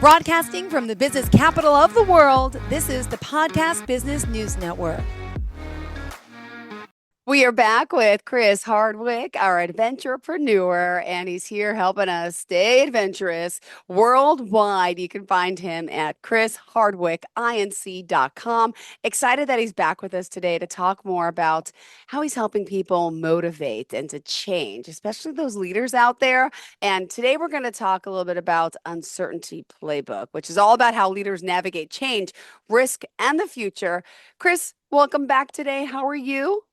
Broadcasting from the business capital of the world, this is the Podcast Business News Network. We are back with Chris Hardwick, our adventurepreneur, and he's here helping us stay adventurous worldwide. You can find him at chrishardwickinc.com. Excited that he's back with us today to talk more about how he's helping people motivate and to change, especially those leaders out there. And today we're going to talk a little bit about Uncertainty Playbook, which is all about how leaders navigate change, risk, and the future. Chris, welcome back today. How are you?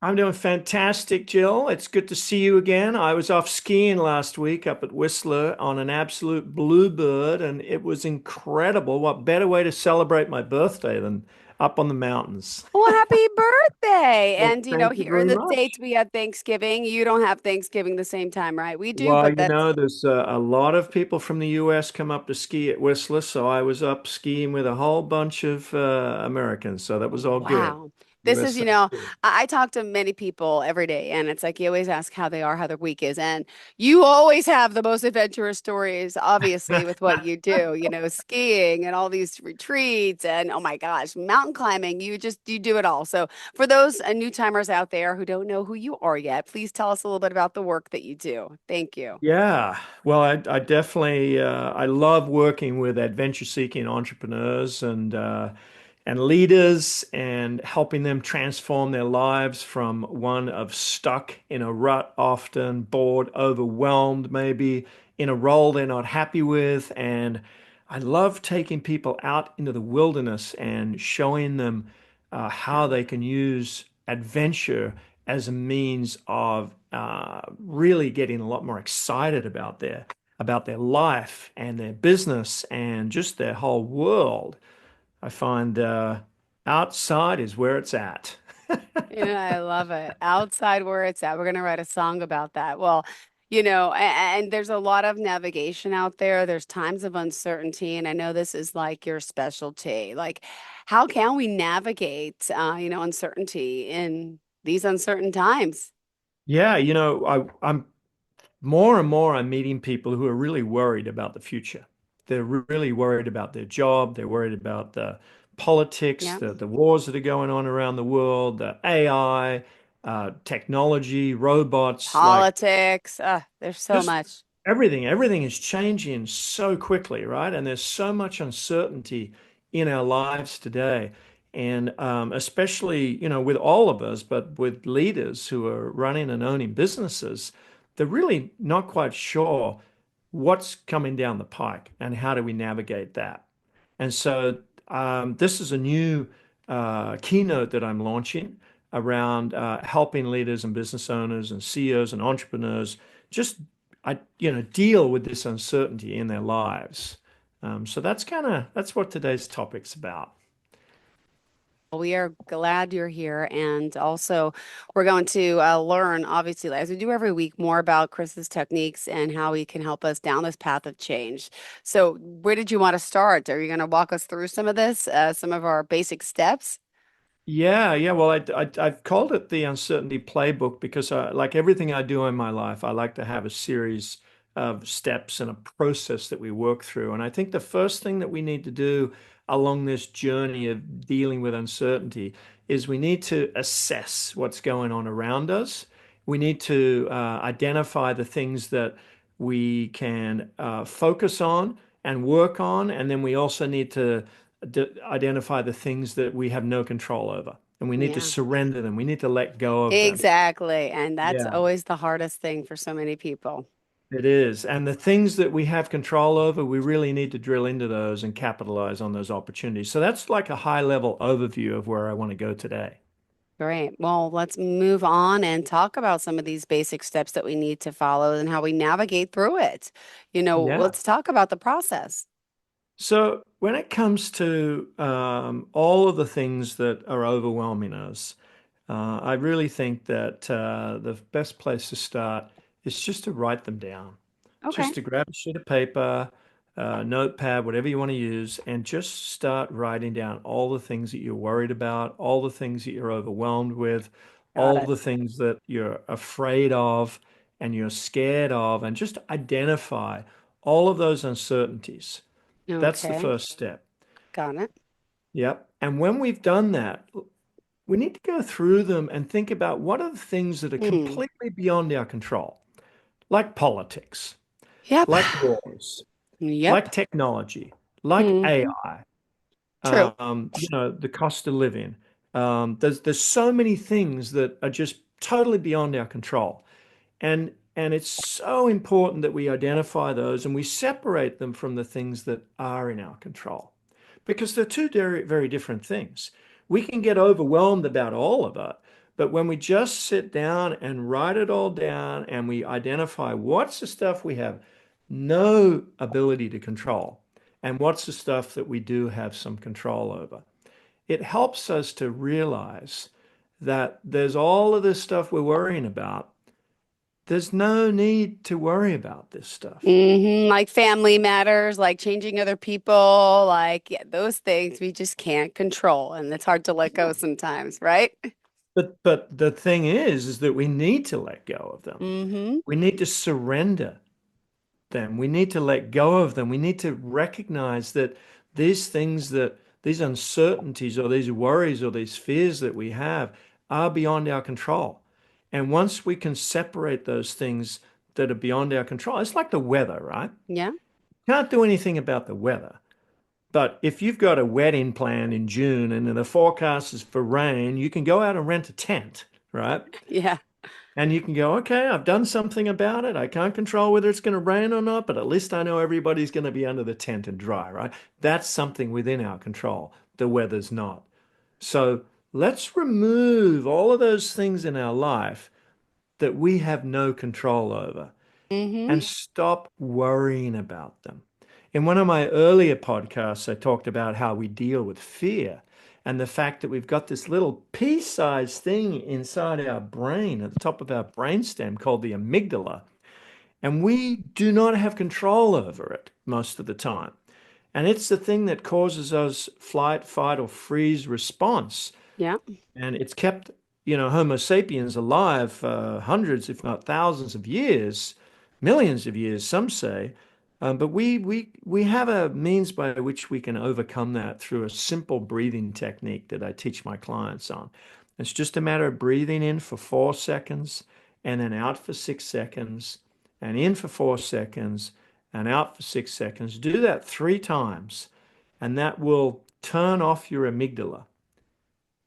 I'm doing fantastic, Jill. It's good to see you again. I was off skiing last week up at Whistler on an absolute bluebird, and it was incredible. What better way to celebrate my birthday than up on the mountains? Well, happy birthday. Well, And, thank you here in very the States, much. we had Thanksgiving. You don't have Thanksgiving the same time, right? We do, Well, but that's there's a lot of people from the US come up to ski at Whistler, so I was up skiing with a whole bunch of Americans, so that was all good. wow. This is, US sounds good. I talk to many people every day, and it's like you always ask how they are, how their week is. And you always have the most adventurous stories, obviously, with what you do, skiing and all these retreats and oh my gosh, mountain climbing. You do it all. So for those new timers out there who don't know who you are yet, please tell us a little bit about the work that you do. Thank you. Yeah, well, I definitely I love working with adventure-seeking entrepreneurs and leaders and helping them transform their lives from one of stuck in a rut, often bored, overwhelmed, maybe in a role they're not happy with. And I love taking people out into the wilderness and showing them how they can use adventure as a means of really getting a lot more excited about their life and their business and just their whole world. I find outside is where it's at. I love it. Outside where it's at. We're going to write a song about that. Well, and there's a lot of navigation out there. There's times of uncertainty, and I know this is like your specialty. Like, how can we navigate, uncertainty in these uncertain times? Yeah, I'm more and more I'm meeting people who are really worried about the future. They're really worried about their job. They're worried about the politics, Yeah. the wars that are going on around the world, the AI, technology, robots, like Politics. There's so just much. everything is changing so quickly, right? And there's so much uncertainty in our lives today. And especially, with all of us, but with leaders who are running and owning businesses, they're really not quite sure what's coming down the pike and how do we navigate that. And so this is a new keynote that I'm launching around helping leaders and business owners and CEOs and entrepreneurs just deal with this uncertainty in their lives. So that's what today's topic's about. We are glad you're here. And also, we're going to learn, obviously, as we do every week, more about Chris's techniques and how he can help us down this path of change. So, where did you want to start? Are you going to walk us through some of this, some of our basic steps? Yeah, yeah. Well, I've called it the uncertainty playbook because like everything I do in my life, I like to have a series of steps and a process that we work through. And I think the first thing that we need to do along this journey of dealing with uncertainty is we need to assess what's going on around us. We need to identify the things that we can focus on and work on. And then we also need to identify the things that we have no control over, and we need to Yeah, surrender them. We need to let go of them. exactly. And that's Yeah, always the hardest thing for so many people. it is. And the things that we have control over, we really need to drill into those and capitalize on those opportunities. So that's like a high level overview of where I want to go today. Great. Well, let's move on and talk about some of these basic steps that we need to follow and how we navigate through it. Yeah. Let's talk about the process. So when it comes to all of the things that are overwhelming us, I really think that the best place to start is just to write them down. Okay. Just to grab a sheet of paper, notepad, whatever you want to use, and just start writing down all the things that you're worried about, all the things that you're overwhelmed with, Got all it. the things that you're afraid of and you're scared of, and just identify all of those uncertainties. That's the Okay. first step. Got it. Yep. And when we've done that, we need to go through them and think about what are the things that are Hmm. completely beyond our control, like politics, Yep. like wars, Yep. like technology, like Hmm. AI, True. the cost of living. There's so many things that are just totally beyond our control. And it's so important that we identify those and we separate them from the things that are in our control. Because they're two very, very different things. We can get overwhelmed about all of it, but when we just sit down and write it all down and we identify what's the stuff we have no ability to control and what's the stuff that we do have some control over, it helps us to realize that there's all of this stuff we're worrying about. There's no need to worry about this stuff. Like family matters, like changing other people, like yeah, those things we just can't control, and it's hard to let go sometimes, right? But the thing is that we need to let go of them. Mm-hmm. We need to surrender them. We need to let go of them. We need to recognize that these uncertainties or these worries or these fears that we have are beyond our control. And once we can separate those things that are beyond our control, it's like the weather, right? Yeah. Can't do anything about the weather. But if you've got a wedding planned in June and the forecast is for rain, you can go out and rent a tent, right? Yeah. And you can go, okay, I've done something about it. I can't control whether it's going to rain or not, but at least I know everybody's going to be under the tent and dry, right? That's something within our control. The weather's not. So let's remove all of those things in our life that we have no control over Mm-hmm. and stop worrying about them. In one of my earlier podcasts, I talked about how we deal with fear and the fact that we've got this little pea-sized thing inside our brain at the top of our brainstem called the amygdala, and we do not have control over it most of the time. And it's the thing that causes us flight, fight, or freeze response. Yeah. And it's kept, Homo sapiens alive for hundreds, if not thousands of years, millions of years, some say. But we have a means by which we can overcome that through a simple breathing technique that I teach my clients on. It's just a matter of breathing in for 4 seconds and then out for 6 seconds and in for 4 seconds and out for 6 seconds. Do that 3 times, and that will turn off your amygdala.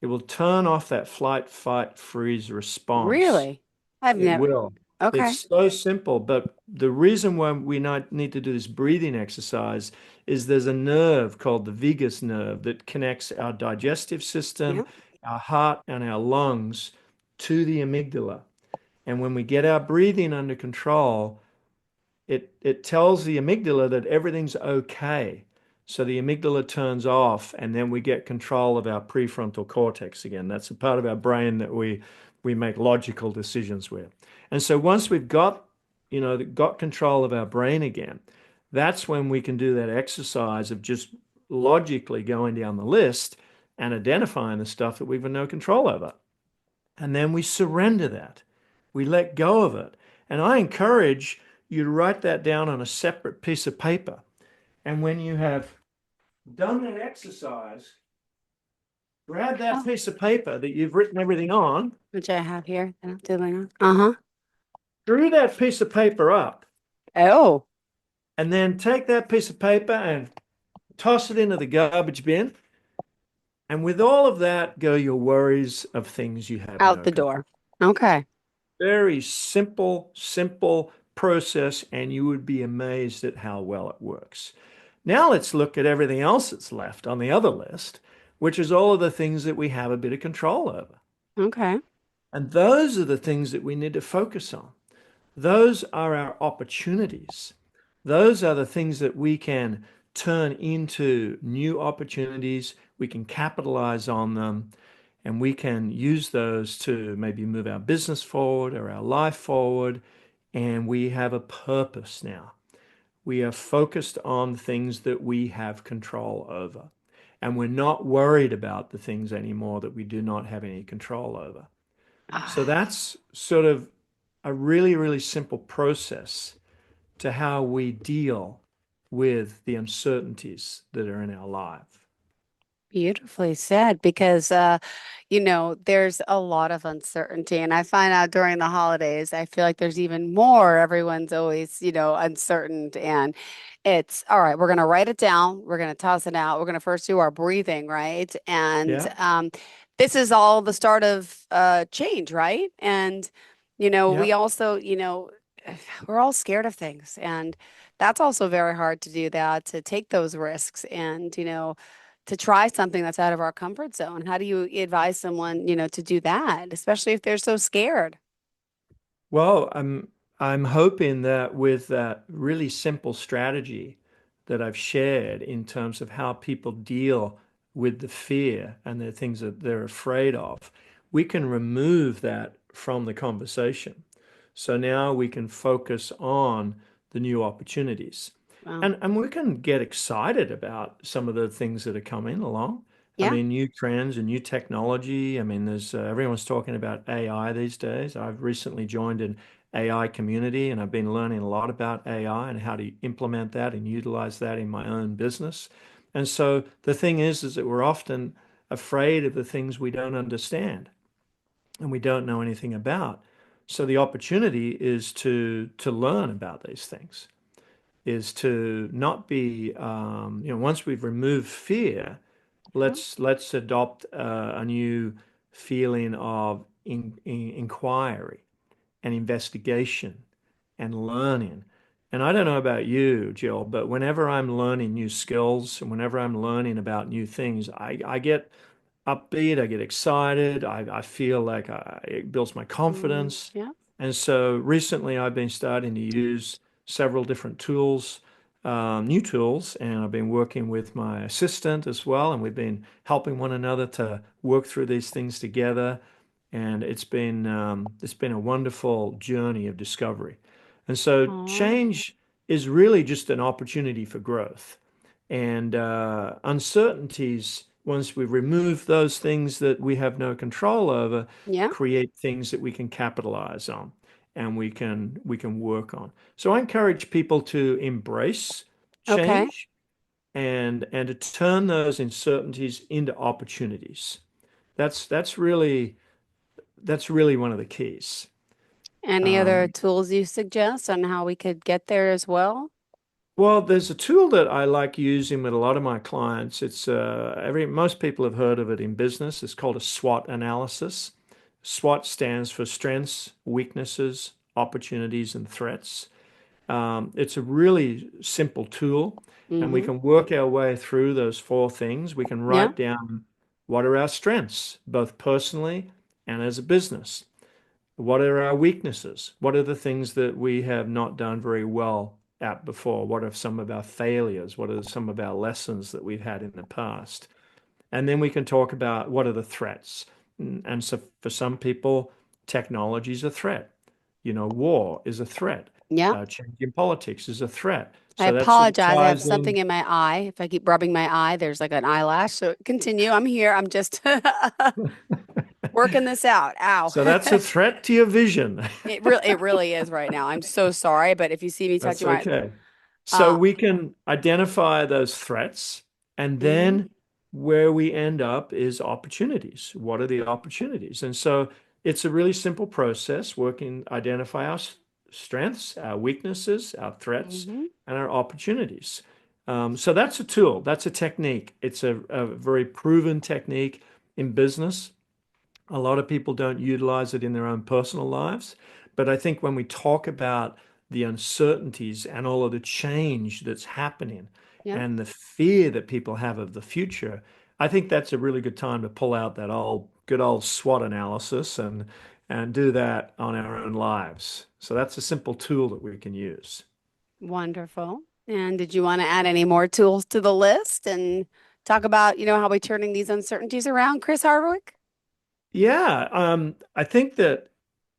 It will turn off that flight, fight, freeze response. Really? I've It never. will. It's Okay. so simple, but the reason why we not need to do this breathing exercise is there's a nerve called the vagus nerve that connects our digestive Yeah. system, our heart, and our lungs to the amygdala. And when we get our breathing under control, it tells the amygdala that everything's okay. So the amygdala turns off, and then we get control of our prefrontal cortex again. That's a part of our brain that we make logical decisions with. And so once we've got control of our brain again, that's when we can do that exercise of just logically going down the list and identifying the stuff that we've no control over. And then we surrender that. We let go of it. And I encourage you to write that down on a separate piece of paper. And when you have done that exercise, grab that Oh, piece of paper that you've written everything on, which I have here that I'm doing on. Uh-huh. screw that piece of paper up, Oh, and then take that piece of paper and toss it into the garbage bin. And with all of that go your worries of things you have out no the control. door. Okay. Very simple, simple process, and you would be amazed at how well it works. Now let's look at everything else that's left on the other list, which is all of the things that we have a bit of control over. Okay. And those are the things that we need to focus on. Those are our opportunities. Those are the things that we can turn into new opportunities. We can capitalize on them, and we can use those to maybe move our business forward or our life forward. And we have a purpose now. We are focused on things that we have control over. And we're not worried about the things anymore that we do not have any control over. So Ah, that's sort of a really, really simple process to how we deal with the uncertainties that are in our life. Beautifully said, because there's a lot of uncertainty, and I find out during the holidays, I feel like there's even more. Everyone's always, uncertain, and it's all right. We're gonna write it down. We're gonna toss it out. We're gonna first do our breathing, right? And Yeah, this is all the start of change, right? And we yeah. also, we're all scared of things, and that's also very hard to do that, to take those risks, and to try something that's out of our comfort zone. How do you advise someone, to do that, especially if they're so scared? Well, I'm hoping that with that really simple strategy that I've shared in terms of how people deal with the fear and the things that they're afraid of, we can remove that from the conversation. So now we can focus on the new opportunities. Wow. And we can get excited about some of the things that are coming along. I Yeah. mean, new trends and new technology. I mean, there's everyone's talking about AI these days. I've recently joined an AI community and I've been learning a lot about AI and how to implement that and utilize that in my own business. And so the thing is that we're often afraid of the things we don't understand and we don't know anything about. So the opportunity is to learn about these things, is to not be, once we've removed fear, Yeah. let's adopt a new feeling of inquiry and investigation and learning. And I don't know about you, Jill, but whenever I'm learning new skills and whenever I'm learning about new things, I get upbeat, I get excited, I feel like it builds my confidence. Yeah. And so recently I've been starting to use several different tools, new tools, and I've been working with my assistant as well, and we've been helping one another to work through these things together. And it's been a wonderful journey of discovery. And so Oh, change is really just an opportunity for growth. And uncertainties, once we remove those things that we have no control over, yeah. create things that we can capitalize on and we can work on. So I encourage people to embrace Okay. change and to turn those uncertainties into opportunities. That's that's really that's really one of the keys. Any other Um, tools you suggest on how we could get there as well? Well, there's a tool that I like using with a lot of my clients. It's most people have heard of it in business. It's called a SWOT analysis. SWOT stands for strengths, weaknesses, opportunities, and threats. It's a really simple tool, and we Mm-hmm. can work our way through those four things. We can Yeah. write down what are our strengths, both personally and as a business. What are our weaknesses? What are the things that we have not done very well at before? What are some of our failures? What are some of our lessons that we've had in the past? And then we can talk about what are the threats. And so for some people, technology is a threat. War is a threat. Yeah. Changing politics is a threat. I So that sort of apologize. I have ties something in. in my eye. If I keep rubbing my eye, there's like an eyelash. So continue. I'm here. I'm just working this out. Ow. So that's a threat to your vision. It really is right now. I'm so sorry, but if you see me That's touching my okay. So uh we can identify those threats, and mhm. then where we end up is opportunities. What are the opportunities? And so it's a really simple process, working, identify our strengths, our weaknesses, our threats, Mhm. and our opportunities. So that's a tool, that's a technique. It's a very proven technique in business. A lot of people don't utilize it in their own personal lives. But I think when we talk about the uncertainties and all of the change that's happening Yeah. and the fear that people have of the future, I think that's a really good time to pull out that good old SWOT analysis and do that on our own lives. So that's a simple tool that we can use. Wonderful. And did you want to add any more tools to the list and talk about, how we're turning these uncertainties around, Chris Hardwick? Yeah, I think that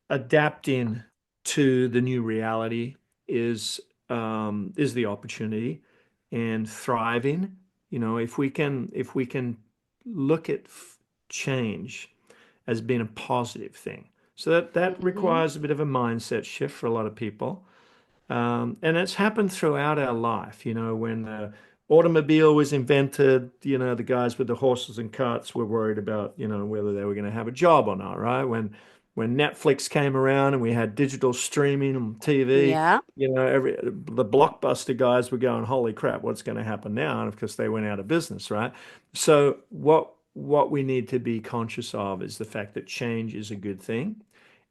adapting to the new reality is the opportunity and thriving. If we can look at change as being a positive thing. So that Hmm. requires a bit of a mindset shift for a lot of people. And it's happened throughout our life. When the automobile was invented, the guys with the horses and carts were worried about, whether they were going to have a job or not, right? When Netflix came around and we had digital streaming and TV, Yeah. the blockbuster guys were going, "Holy crap, what's going to happen now?" And of course, they went out of business, right? So what we need to be conscious of is the fact that change is a good thing.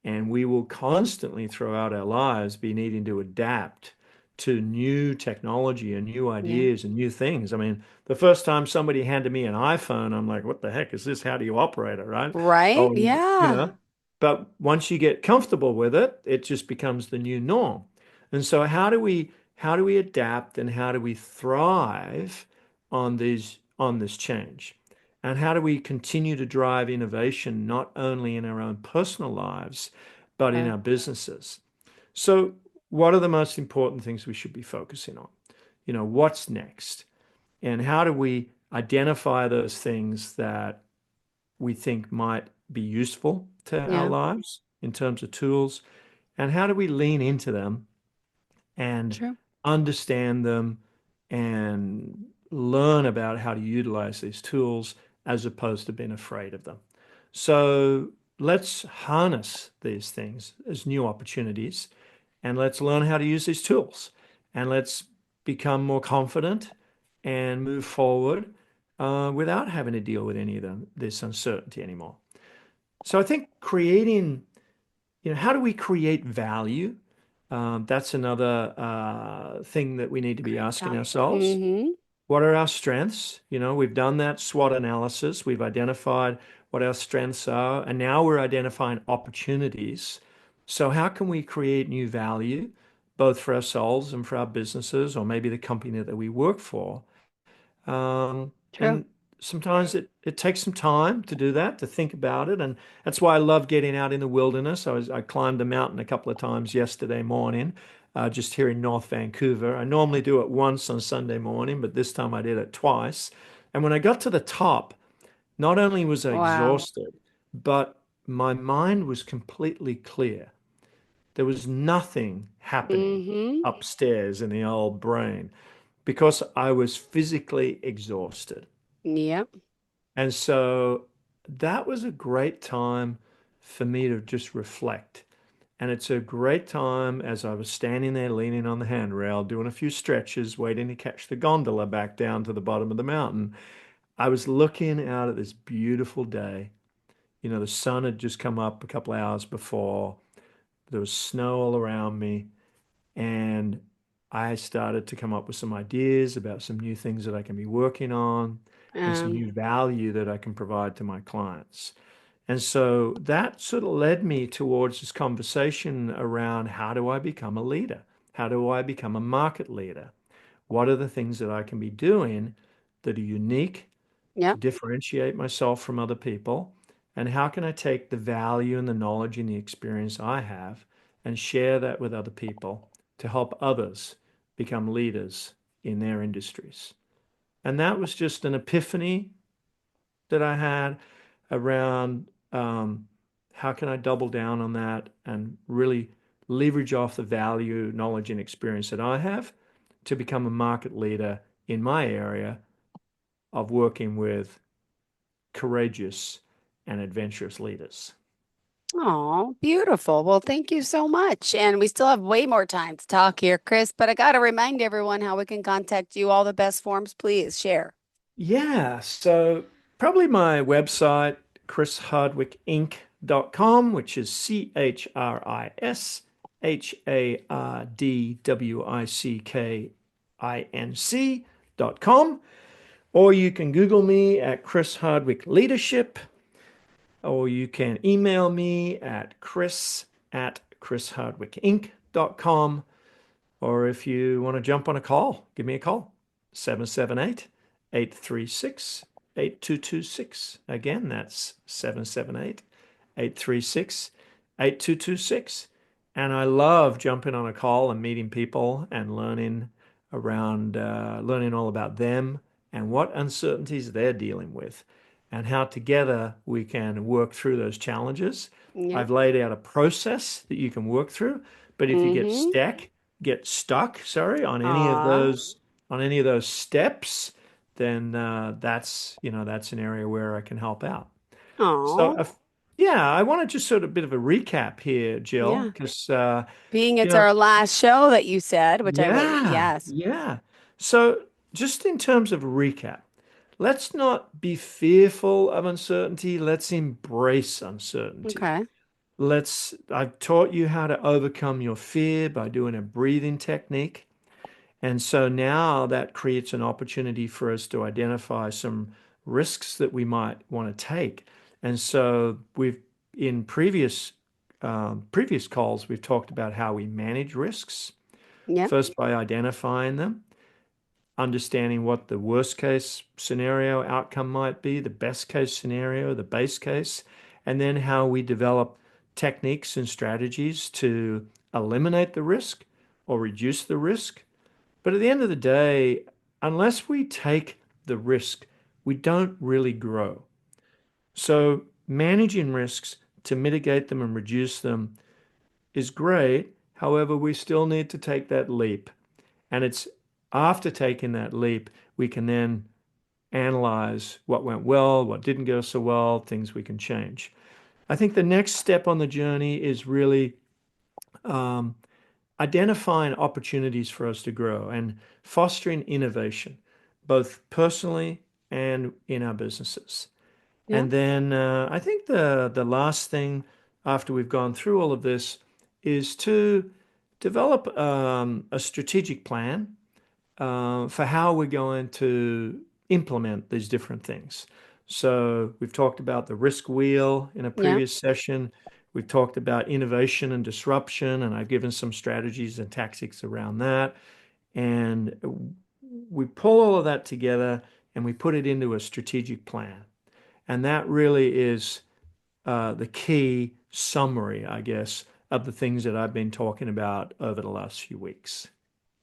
And we will constantly throughout our lives be needing to adapt to new technology and new Yeah. ideas and new things. I mean, the first time somebody handed me an iPhone, I'm like, what the heck is this? How do you operate it, right? Right? Oh, Yeah. but once you get comfortable with it, it just becomes the new norm. And so how do we adapt and how do we thrive on this change? And how do we continue to drive innovation not only in our own personal lives, but in Uh, our businesses? So, what are the most important things we should be focusing on? What's next? And how do we identify those things that we think might be useful to our yeah. lives in terms of tools? And how do we lean into them and True. understand them and learn about how to utilize these tools as opposed to being afraid of them? So let's harness these things as new opportunities and let's learn how to use these tools and let's become more confident and move forward without having to deal with any of this uncertainty anymore. So I think how do we create value? That's another thing that we need to be Great asking thought. ourselves. Mm-hmm. What are our strengths? We've done that SWOT analysis. We've identified what our strengths are, and now we're identifying opportunities. So how can we create new value, both for ourselves and for our businesses, or maybe the company that we work for? True. And sometimes it takes some time to do that, to think about it. And that's why I love getting out in the wilderness. I climbed a mountain a couple of times yesterday morning, just here in North Vancouver. I normally do it once on Sunday morning, but this time I did it twice. And when I got to the top, not only was I Wow. exhausted, but my mind was completely clear. There was nothing happening Mm-hmm. upstairs in the old brain because I was physically exhausted. Yep. And so that was a great time for me to just reflect. And it's a great time as I was standing there leaning on the handrail, doing a few stretches, waiting to catch the gondola back down to the bottom of the mountain. I was looking out at this beautiful day. The sun had just come up a couple of hours before. There was snow all around me. And I started to come up with some ideas about some new things that I can be working on and some Um, new value that I can provide to my clients. And so that sort of led me towards this conversation around how do I become a leader? How do I become a market leader? What are the things that I can be doing that are unique to yep. differentiate myself from other people? And how can I take the value and the knowledge and the experience I have and share that with other people to help others become leaders in their industries? And that was just an epiphany that I had around how can I double down on that and really leverage off the value, knowledge, and experience that I have to become a market leader in my area of working with courageous and adventurous leaders. Oh, beautiful. Well, thank you so much. And we still have way more time to talk here, Chris, but I got to remind everyone how we can contact you. All the best forms, please share. Yeah, so probably my website, chrishardwickinc.com, which is CHRISHARDWICKINC.com. Or you can Google me at Chris Hardwick Leadership, or you can email me at chris@chrishardwickinc.com. Or if you want to jump on a call, give me a call, 778-836-8226. Again, that's 778-836-8226. And I love jumping on a call and meeting people and learning all about them and what uncertainties they're dealing with and how together we can work through those challenges. Yep. I've laid out a process that you can work through, but if you get Mm-hmm. stuck, get stuck, sorry, Aw. on any of those steps, then that's an area where I can help out. So, Aw. yeah, I want to just sort of bit of a recap here, Jill, Yeah. because Being you it's know, our last show that you said, which I would, yeah, yes. yeah. So, just in terms of recap, let's not be fearful of uncertainty. Let's embrace uncertainty. Okay. I've taught you how to overcome your fear by doing a breathing technique. And so now that creates an opportunity for us to identify some risks that we might want to take. And so in previous calls, we've talked about how we manage risks, Yep. first by identifying them, understanding what the worst case scenario outcome might be, the best case scenario, the base case, and then how we develop techniques and strategies to eliminate the risk or reduce the risk. But at the end of the day, unless we take the risk, we don't really grow. So managing risks to mitigate them and reduce them is great. However, we still need to take that leap. And it's after taking that leap, we can then analyze what went well, what didn't go so well, things we can change. I think the next step on the journey is really um, identifying opportunities for us to grow and fostering innovation, both personally and in our businesses. Yep. And then I think the last thing after we've gone through all of this is to develop a strategic plan for how we're going to implement these different things. So we've talked about the risk wheel in a Yep. previous session. We've talked about innovation and disruption, and I've given some strategies and tactics around that. And we pull all of that together and we put it into a strategic plan. And that really is the key summary, I guess, of the things that I've been talking about over the last few weeks.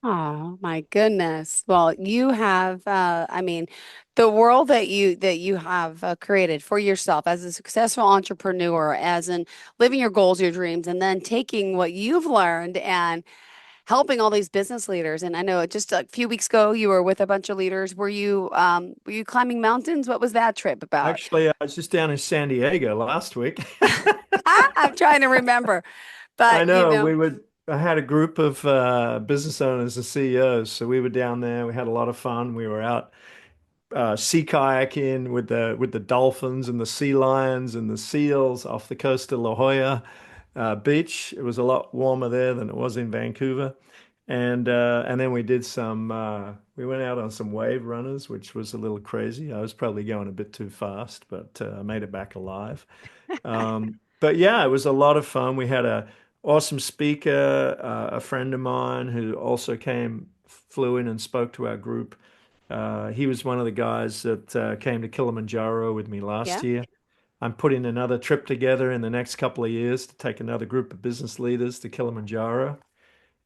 Oh my goodness. Well, you have I mean, the world that you have created for yourself as a successful entrepreneur, as in living your goals, your dreams, and then taking what you've learned and helping all these business leaders. And I know just a few weeks ago you were with a bunch of leaders. Were you climbing mountains? What was that trip about? Actually, I was just down in San Diego last week. I'm trying to remember. I But know I had a group of business owners and CEOs, so we were down there. We had a lot of fun. We were out sea kayaking with the dolphins and the sea lions and the seals off the coast of La Jolla Beach. It was a lot warmer there than it was in Vancouver. And then we did we went out on some wave runners, which was a little crazy. I was probably going a bit too fast, but I made it back alive. But yeah, it was a lot of fun. We had a awesome speaker, a friend of mine who also flew in and spoke to our group. He was one of the guys that came to Kilimanjaro with me last yeah. year. I'm putting another trip together in the next couple of years to take another group of business leaders to Kilimanjaro.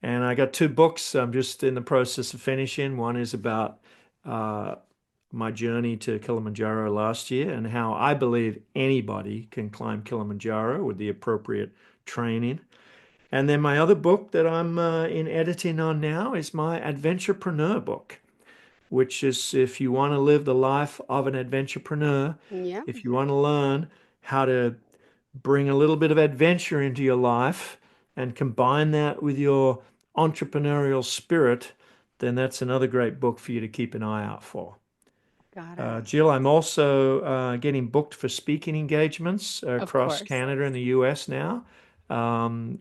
And I got two books I'm just in the process of finishing. One is about uh, my journey to Kilimanjaro last year and how I believe anybody can climb Kilimanjaro with the appropriate training. And then my other book that I'm in editing on now is my adventurepreneur book, which is if you want to live the life of an adventurepreneur, Yeah. if you want to learn how to bring a little bit of adventure into your life and combine that with your entrepreneurial spirit, then that's another great book for you to keep an eye out for. Got it. Jill, I'm also getting booked for speaking engagements Of across course. Canada and the US now.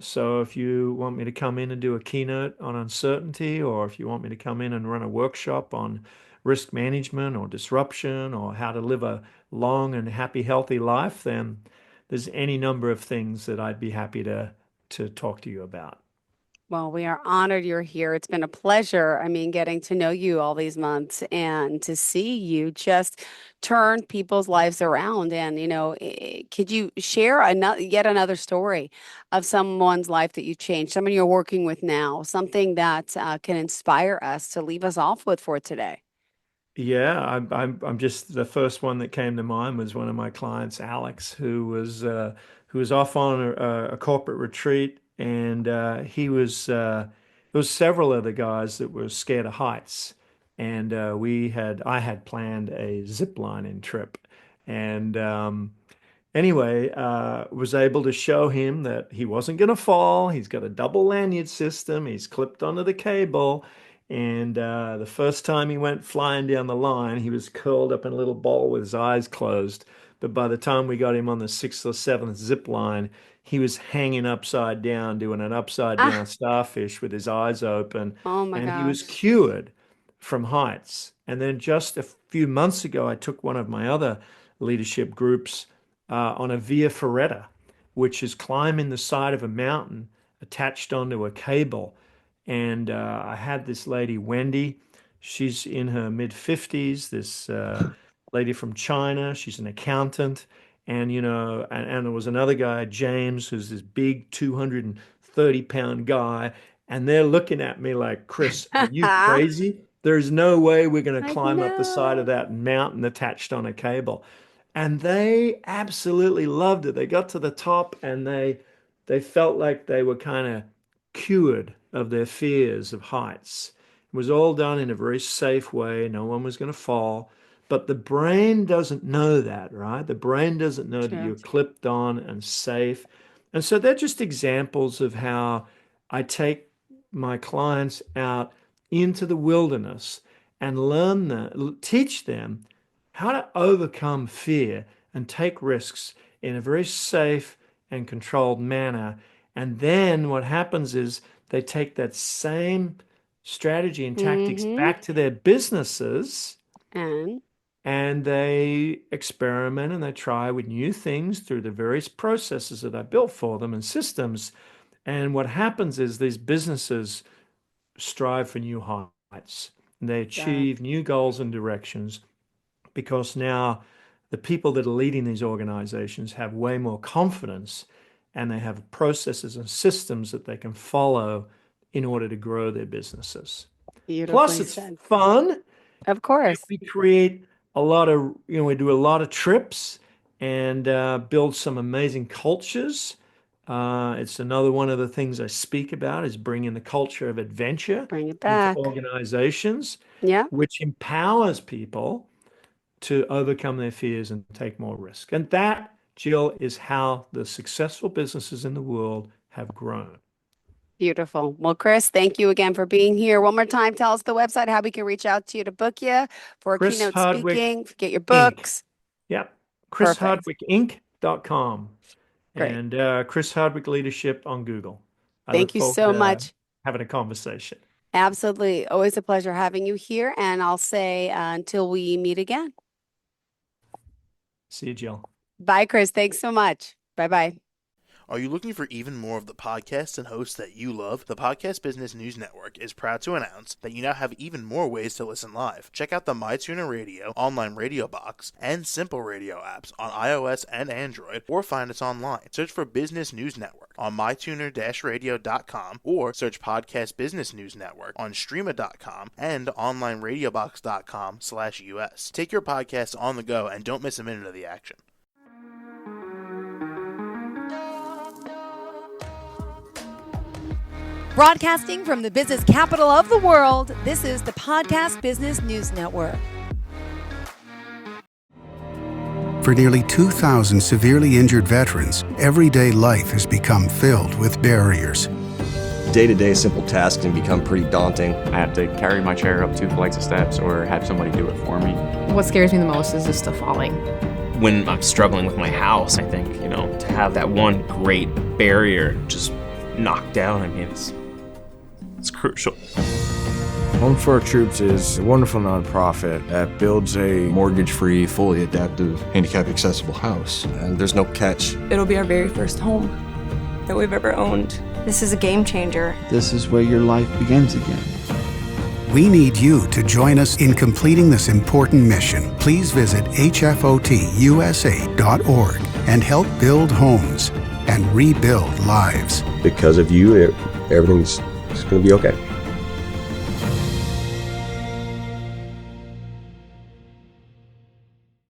So if you want me to come in and do a keynote on uncertainty, or if you want me to come in and run a workshop on risk management or disruption or how to live a long and happy, healthy life, then there's any number of things that I'd be happy to talk to you about. Well, we are honored you're here. It's been a pleasure. I mean, getting to know you all these months and to see you just turn people's lives around. And, could you share yet another story of someone's life that you changed, someone you're working with now, something that can inspire us to leave us off with for today? Yeah, I'm just the first one that came to mind was one of my clients, Alex, who was off on a corporate retreat, and he was there was several other guys that were scared of heights, and I had planned a zip lining trip, and anyway, was able to show him that he wasn't going to fall. He's got a double lanyard system. He's clipped onto the cable. And the first time he went flying down the line, he was curled up in a little ball with his eyes closed. But by the time we got him on the sixth or seventh zip line, he was hanging upside down, doing an upside down Ah, starfish with his eyes open. oh my And he was gosh. cured from heights. And then just a few months ago, I took one of my other leadership groups on a via ferrata, which is climbing the side of a mountain attached onto a cable. And I had this lady, Wendy. She's in her mid 50s, this lady from China. She's an accountant. And, and there was another guy, James, who's this big 230-pound guy. And they're looking at me like, Chris, are you crazy? There's no way we're going to I climb up the side of know. that mountain attached on a cable. And they absolutely loved it. They got to the top and they felt like they were kind of cured of their fears of heights. It was all done in a very safe way. No one was going to fall. But the brain doesn't know that, right? The brain doesn't know that True. you're clipped on and safe. And so they're just examples of how I take my clients out into the wilderness and teach them how to overcome fear and take risks in a very safe and controlled manner. And then what happens is they take that same strategy and tactics Mm-hmm. back to their businesses And and they experiment and they try with new things through the various processes that I built for them and systems. And what happens is these businesses strive for new heights. And they that achieve new goals and directions because now the people that are leading these organizations have way more confidence and they have processes and systems that they can follow in order to grow their businesses. Plus, beautifully it's said. fun. Of course. We create a lot of, we do a lot of trips and build some amazing cultures. It's another one of the things I speak about is bringing the culture of adventure Bring it into back. organizations, Yeah, which empowers people to overcome their fears and take more risk. And that, Jill, is how the successful businesses in the world have grown. beautiful. Well, Chris, thank you again for being here. One more time, tell us the website, how we can reach out to you to book you for Chris keynote Hardwick speaking, get your Inc. books. Yep. Perfect. ChrisHardwickInc.com Great. and Chris Hardwick Leadership on Google. I look Thank you forward so to much. having a conversation. Absolutely. Always a pleasure having you here. And I'll say until we meet again. See you, Jill. Bye, Chris. Thanks so much. Bye bye. Are you looking for even more of the podcasts and hosts that you love? The Podcast Business News Network is proud to announce that you now have even more ways to listen live. Check out the MyTuner Radio, online radio box, and Simple Radio apps on iOS and Android, or find us online. Search for Business News Network on mytuner-radio.com or search Podcast Business News Network on streama.com and onlineradiobox.com/US. Take your podcast on the go and don't miss a minute of the action. Broadcasting from the business capital of the world, this is the Podcast Business News Network. For nearly 2,000 severely injured veterans, everyday life has become filled with barriers. Day-to-day simple tasks can become pretty daunting. I have to carry my chair up 2 flights of steps or have somebody do it for me. What scares me the most is just the falling. When I'm struggling with my house, I think, to have that one great barrier just knocked down, it's crucial. Home for Our Troops is a wonderful nonprofit that builds a Mortgage-free, fully adaptive, handicap-accessible house. And there's no catch. It'll be our very first home that we've ever owned. This is a game changer. This is where your life begins again. We need you to join us in completing this important mission. Please visit hfotusa.org and help build homes and rebuild lives. Because of you, everything's going to be okay.